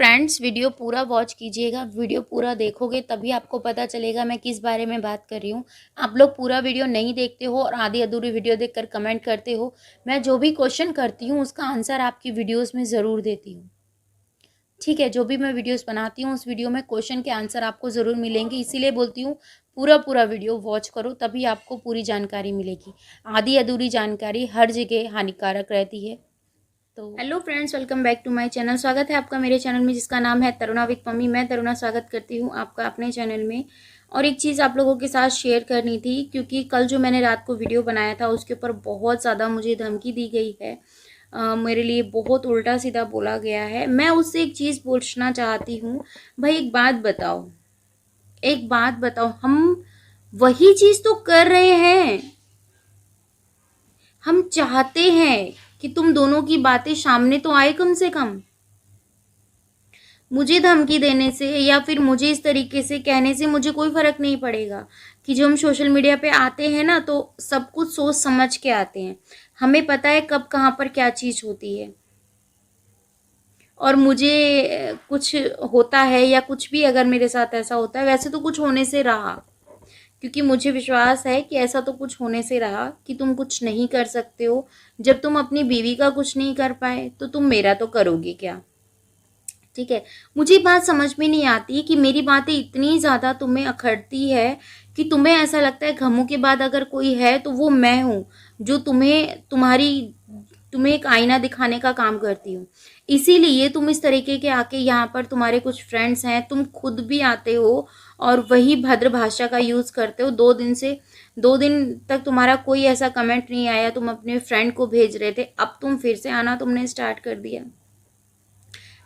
Friends, video पूरा watch कीजिएगा। Video पूरा देखोगे तभी आपको पता चलेगा मैं किस बारे में बात कर रही हूँ। आप लोग पूरा वीडियो नहीं देखते हो और आधी अधूरी वीडियो देखकर कमेंट करते हो। मैं जो भी क्वेश्चन करती हूँ उसका आंसर आपकी वीडियोस में ज़रूर देती हूँ। ठीक है, जो भी मैं वीडियोस बनाती हूँ उस वीडियो में क्वेश्चन के आंसर आपको ज़रूर मिलेंगे। इसीलिए बोलती हूँ पूरा वीडियो वॉच करो, तभी आपको पूरी जानकारी मिलेगी। आधी अधूरी जानकारी हर जगह हानिकारक रहती है। तो hello friends, welcome back to my channel. स्वागत है आपका मेरे चैनल में जिसका नाम है तरुणा विद मम्मी। मैं तरुणा स्वागत करती हूँ आपका अपने चैनल में। और एक चीज़ आप लोगों के साथ शेयर करनी थी, क्योंकि कल जो मैंने रात को वीडियो बनाया था उसके ऊपर बहुत ज़्यादा मुझे धमकी दी गई है। मेरे लिए बहुत उल्टा सीधा बोला गया है। मैं उससे एक चीज़ पूछना चाहती हूँ, भाई एक बात बताओ, एक बात बताओ, हम वही चीज़ तो कर रहे हैं। हम चाहते हैं कि तुम दोनों की बातें सामने तो आए कम से कम। मुझे धमकी देने से या फिर मुझे इस तरीके से कहने से मुझे कोई फर्क नहीं पड़ेगा। कि जो हम सोशल मीडिया पे आते हैं ना, तो सब कुछ सोच समझ के आते हैं। हमें पता है कब कहाँ पर क्या चीज़ होती है। और मुझे कुछ होता है या कुछ भी अगर मेरे साथ ऐसा होता है, वैसे तो कुछ होने से रहा, क्योंकि मुझे विश्वास है कि ऐसा तो कुछ होने से रहा कि तुम कुछ नहीं कर सकते हो। जब तुम अपनी बीवी का कुछ नहीं कर पाए तो तुम मेरा तो करोगे क्या। ठीक है, मुझे बात समझ में नहीं आती कि मेरी बातें इतनी ज़्यादा तुम्हें अखरती है कि तुम्हें ऐसा लगता है घमू के बाद अगर कोई है तो वो मैं हूँ, जो तुम्हें एक आईना दिखाने का काम करती हूँ। इसीलिए तुम इस तरीके के आके यहाँ पर तुम्हारे कुछ फ्रेंड्स हैं, तुम खुद भी आते हो और वही भद्र भाषा का यूज़ करते हो। 2 दिन तक तुम्हारा कोई ऐसा कमेंट नहीं आया, तुम अपने फ्रेंड को भेज रहे थे, अब तुम फिर से आना तुमने स्टार्ट कर दिया।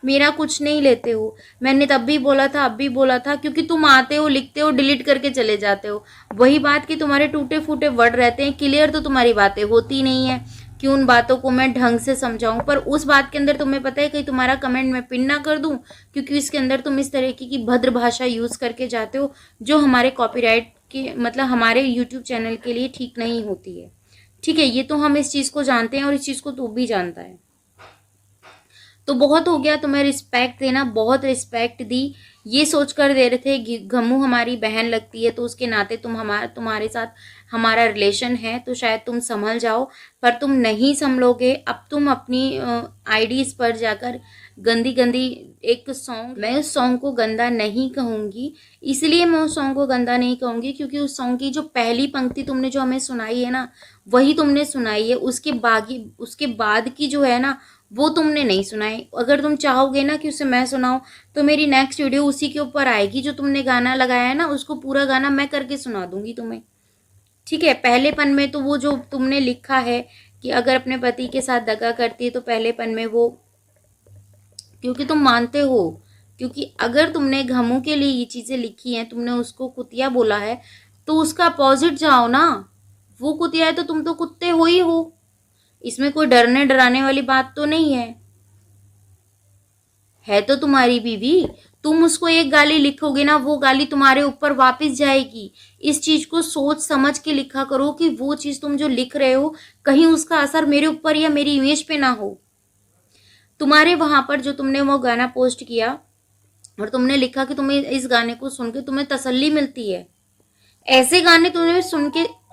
मेरा कुछ नहीं लेते हो। मैंने तब भी बोला था, अब भी बोला था, क्योंकि तुम आते हो, लिखते हो, डिलीट करके चले जाते हो। वही बात कि तुम्हारे टूटे फूटे वर्ड रहते हैं, क्लियर तो तुम्हारी बातें होती नहीं है कि उन बातों को मैं ढंग से समझाऊं। पर उस बात के अंदर तुम्हें पता है कि तुम्हारा कमेंट मैं पिन ना कर दूं, क्योंकि इसके अंदर तुम इस तरीके की भद्र भाषा यूज करके जाते हो, जो हमारे कॉपीराइट के मतलब हमारे यूट्यूब चैनल के लिए ठीक नहीं होती है। ठीक है, ये तो हम इस चीज़ को जानते हैं और इस चीज़ को तू भी जानता है। तो बहुत हो गया तुम्हें रिस्पेक्ट देना, बहुत रिस्पेक्ट दी। ये सोच कर दे रहे थे कि घम्मू हमारी बहन लगती है तो उसके नाते तुम्हारे साथ हमारा रिलेशन है, तो शायद तुम संभल जाओ। पर तुम नहीं संभलोगे। अब तुम अपनी आईडीज पर जाकर गंदी गंदी एक सॉन्ग, मैं उस सॉन्ग को गंदा नहीं कहूँगी। इसलिए मैं उस सॉन्ग को गंदा नहीं कहूँगी क्योंकि उस सॉन्ग की जो पहली पंक्ति तुमने जो हमें सुनाई है ना, वही तुमने सुनाई है। उसके बाद की जो है ना, वो तुमने नहीं सुनाई। अगर तुम चाहोगे ना कि उसे मैं सुनाऊं, तो मेरी नेक्स्ट वीडियो उसी के ऊपर आएगी। जो तुमने गाना लगाया है ना, उसको पूरा गाना मैं करके सुना दूंगी तुम्हें। ठीक है, पहलेपन में तो वो जो तुमने लिखा है कि अगर अपने पति के साथ दगा करती है तो पहलेपन में वो, क्योंकि तुम मानते हो, क्योंकि अगर तुमने घमू के लिए ये चीजें लिखी हैं, तुमने उसको कुतिया बोला है, तो उसका अपोजिट जाओ ना। वो कुतिया है तो तुम तो कुत्ते हो ही हो। इसमें कोई डरने डराने वाली बात तो नहीं है तो तुम्हारी बीवी। तुम उसको एक गाली लिखोगे ना, वो गाली तुम्हारे ऊपर वापस जाएगी। इस चीज को सोच समझ के लिखा करो कि वो चीज तुम जो लिख रहे हो, कहीं उसका असर मेरे ऊपर या मेरी इमेज पे ना हो। तुम्हारे वहां पर जो तुमने वो गाना पोस्ट किया और तुमने लिखा कि तुम्हें इस गाने को सुन के तुम्हें तसल्ली मिलती है, ऐसे गाने तुम्हें सुन के,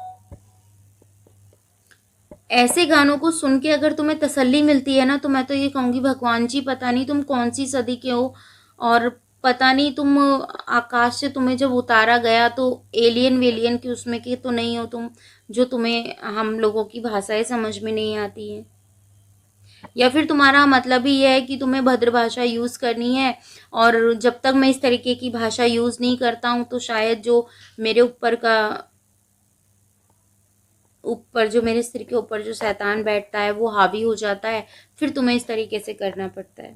ऐसे गानों को सुन के अगर तुम्हें तसल्ली मिलती है ना, तो मैं तो ये कहूंगी भगवान जी, पता नहीं तुम कौन सी सदी के हो। और पता नहीं तुम आकाश से तुम्हें जब उतारा गया तो एलियन वेलियन की उसमें के तो नहीं हो तुम, जो तुम्हें हम लोगों की भाषाएं समझ में नहीं आती है। या फिर तुम्हारा मतलब ही है कि तुम्हें भद्र भाषा यूज करनी है। और जब तक मैं इस तरीके की भाषा यूज नहीं करता हूँ, तो शायद जो मेरे ऊपर जो मेरे सिर के ऊपर जो शैतान बैठता है वो हावी हो जाता है, फिर तुम्हें इस तरीके से करना पड़ता है।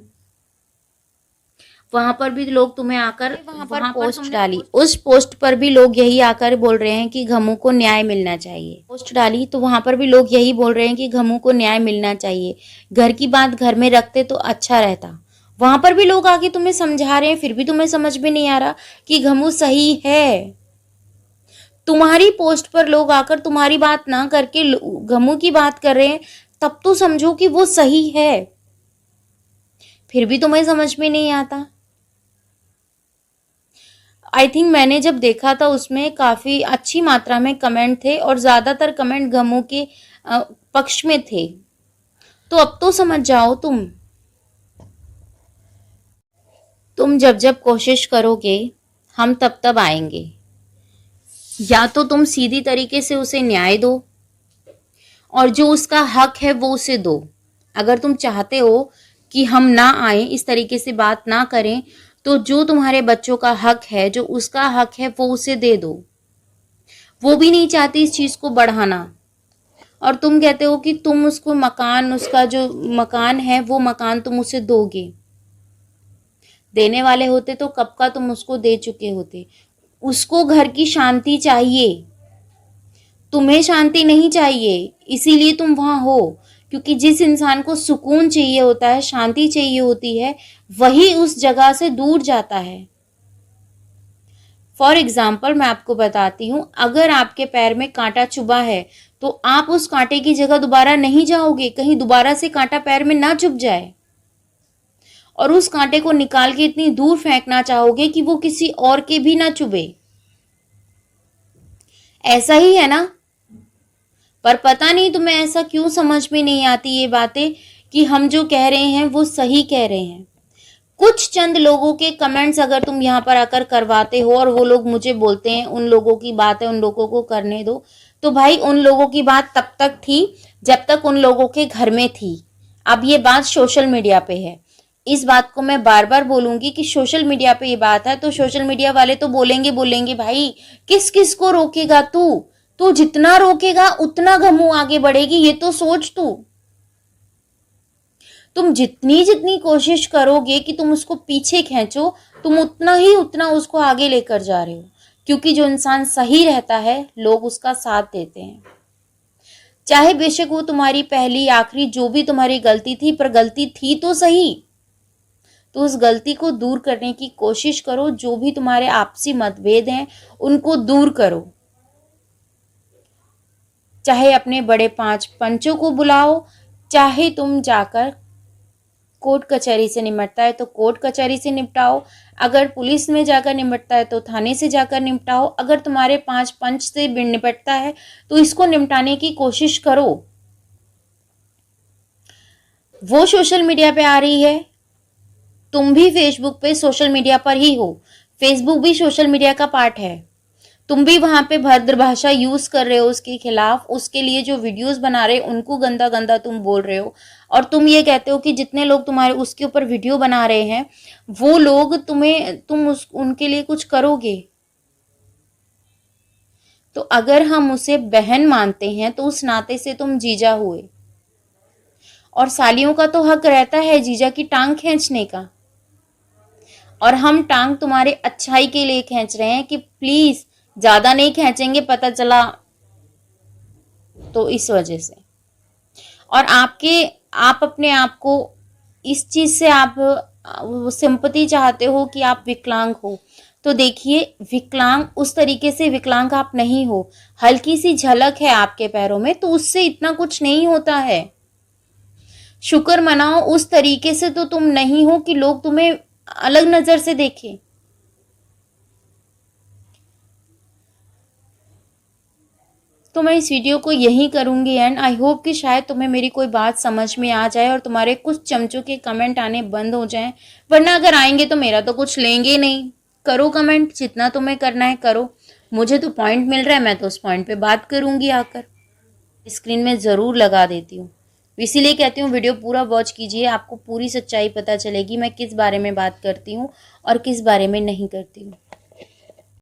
वहां पर भी लोग तुम्हें आकर वहां पोस्ट डाली, उस पोस्ट पर भी लोग यही आकर बोल रहे हैं कि घमू को न्याय मिलना चाहिए। पोस्ट डाली तो वहां पर भी लोग यही बोल रहे हैं कि घमू को न्याय मिलना चाहिए, घर की बात घर में रखते तो अच्छा रहता। वहां पर भी लोग आके तुम्हें समझा रहे हैं, फिर भी तुम्हें समझ में नहीं आ रहा कि घमू सही है। तुम्हारी पोस्ट पर लोग आकर तुम्हारी बात ना करके घमू की बात कर रहे हैं, तब तो समझो कि वो सही है। फिर भी तुम्हें समझ में नहीं आता। आई थिंक मैंने जब देखा था उसमें काफ़ी अच्छी मात्रा में कमेंट थे और ज़्यादातर कमेंट गमों के पक्ष में थे। तो अब तो समझ जाओ तुम जब जब कोशिश करोगे हम तब तब आएंगे। या तो तुम सीधी तरीके से उसे न्याय दो और जो उसका हक है वो उसे दो। अगर तुम चाहते हो कि हम ना आए, इस तरीके से बात ना करें, तो जो तुम्हारे बच्चों का हक है, जो उसका हक है, वो उसे दे दो। वो भी नहीं चाहती इस चीज को बढ़ाना और तुम कहते हो कि तुम उसको मकान, उसका जो मकान है वो मकान तुम उसे दोगे। देने वाले होते तो कब का तुम उसको दे चुके होते। उसको घर की शांति चाहिए, तुम्हें शांति नहीं चाहिए, इसीलिए तुम वहां हो। क्योंकि जिस इंसान को सुकून चाहिए होता है, शांति चाहिए होती है, वही उस जगह से दूर जाता है। फॉर एग्जाम्पल मैं आपको बताती हूँ, अगर आपके पैर में कांटा चुभा है तो आप उस कांटे की जगह दोबारा नहीं जाओगे, कहीं दोबारा से कांटा पैर में ना चुभ जाए, और उस कांटे को निकाल के इतनी दूर फेंकना चाहोगे कि वो किसी और के भी ना चुभे। ऐसा ही है ना। पर पता नहीं तुम्हें ऐसा क्यों समझ में नहीं आती ये बातें कि हम जो कह रहे हैं वो सही कह रहे हैं। कुछ चंद लोगों के कमेंट्स अगर तुम यहाँ पर आकर करवाते हो और वो लोग मुझे बोलते हैं उन लोगों की बात है, उन लोगों को करने दो, तो भाई उन लोगों की बात तब तक थी जब तक उन लोगों के घर में थी। अब ये बात सोशल मीडिया पे है। इस बात को मैं बार बार बोलूंगी कि सोशल मीडिया पे ये बात है तो सोशल मीडिया वाले तो बोलेंगे भाई, किस किस को रोकेगा तू जितना रोकेगा उतना गमू आगे बढ़ेगी, ये तो सोच तुम जितनी जितनी कोशिश करोगे कि तुम उसको पीछे खींचो, तुम उतना उसको आगे लेकर जा रहे हो। क्योंकि जो इंसान सही रहता है लोग उसका साथ देते हैं, चाहे बेशक वो तुम्हारी पहली आखिरी जो भी तुम्हारी गलती थी, पर गलती थी तो सही। तो उस गलती को दूर करने की कोशिश करो, जो भी तुम्हारे आपसी मतभेद हैं उनको दूर करो। चाहे अपने बड़े 5 पंचों को बुलाओ, चाहे तुम जाकर कोर्ट कचहरी से निपटता है तो कोर्ट कचहरी से निपटाओ, अगर पुलिस में जाकर निपटता है तो थाने से जाकर निपटाओ, अगर तुम्हारे 5 पंच से निपटता है तो इसको निपटाने की कोशिश करो। वो सोशल मीडिया पे आ रही है, तुम भी फेसबुक पे सोशल मीडिया पर ही हो, फेसबुक भी सोशल मीडिया का पार्ट है। तुम भी वहां पे भद्र भाषा यूज कर रहे हो उसके खिलाफ, उसके लिए जो वीडियोस बना रहे उनको गंदा गंदा तुम बोल रहे हो, और तुम ये कहते हो कि जितने लोग तुम्हारे उसके ऊपर वीडियो बना रहे हैं वो लोग उनके लिए कुछ करोगे। तो अगर हम उसे बहन मानते हैं तो उस नाते से तुम जीजा हुए, और सालियों का तो हक रहता है जीजा की टांग खींचने का, और हम टांग तुम्हारे अच्छाई के लिए खींच रहे हैं कि प्लीज ज्यादा नहीं खींचेंगे, पता चला तो इस वजह से। और आप अपने आप को इस चीज से आप सिंपैथी चाहते हो कि आप विकलांग हो, तो देखिए विकलांग उस तरीके से विकलांग आप नहीं हो, हल्की सी झलक है आपके पैरों में तो उससे इतना कुछ नहीं होता है। शुक्र मनाओ उस तरीके से तो तुम नहीं हो कि लोग तुम्हें अलग नजर से देखें। तो मैं इस वीडियो को यही करूंगी एंड आई होप कि शायद तुम्हें मेरी कोई बात समझ में आ जाए और तुम्हारे कुछ चमचों के कमेंट आने बंद हो जाएं, वरना अगर आएंगे तो मेरा तो कुछ लेंगे नहीं। करो कमेंट, जितना तुम्हें करना है करो, मुझे तो पॉइंट मिल रहा है, मैं तो उस पॉइंट पे बात करूंगी आकर। स्क्रीन में ज़रूर लगा देती हूँ, इसीलिए कहती हूँ वीडियो पूरा वॉच कीजिए, आपको पूरी सच्चाई पता चलेगी मैं किस बारे में बात करती हूँ और किस बारे में नहीं करती हूँ।